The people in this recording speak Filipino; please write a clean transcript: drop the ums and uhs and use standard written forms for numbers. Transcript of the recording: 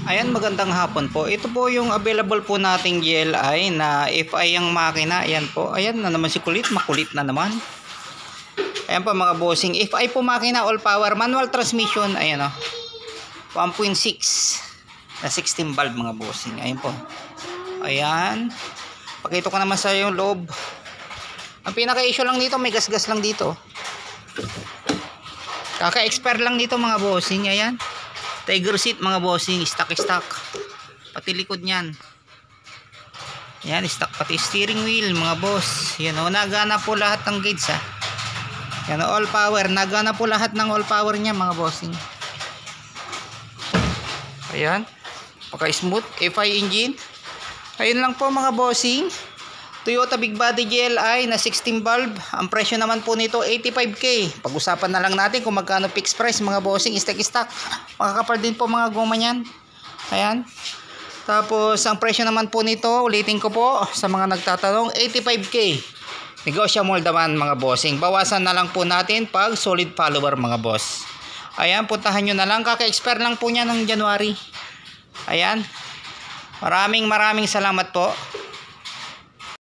Ayan, magandang hapon po. Ito po yung available po nating GLI na FI ang makina. Ayan po. Ayan na naman si kulit. Makulit na naman. Ayan po mga bossing. FI po makina, all power, manual transmission. Ayan o. 1.6 na 16 valve mga bossing. Ayan po. Ayan. Pakita ko naman sa yung loob. Ang pinaka-issue lang dito, may gas-gas lang dito. Kaka-expire lang dito mga bossing. Ayan. Tiger seat mga bossing, stock. Pati likod niyan. Yan, stock pati steering wheel mga boss. Yan o, nagana po lahat ng gates ha. Yan o, all power. Nagana po lahat ng all power niya mga bossing. Ayan. Paka-smooth. FI engine. Ayun lang po mga bossing. Toyota Big Body GLI na 16 valve. Ang presyo naman po nito 85k. Pag-usapan na lang natin kung magkano fixed price mga bossing. Stock. Makakapal din po mga goma niyan. Ayan. Tapos ang presyo naman po nito, ulitin ko po sa mga nagtatanong, 85k. Negotiable naman mga bossing. Bawasan na lang po natin pag solid follower mga boss. Ayan, puntahan nyo na lang. Kaka-expire lang po niya ng January. Ayan. Maraming salamat po.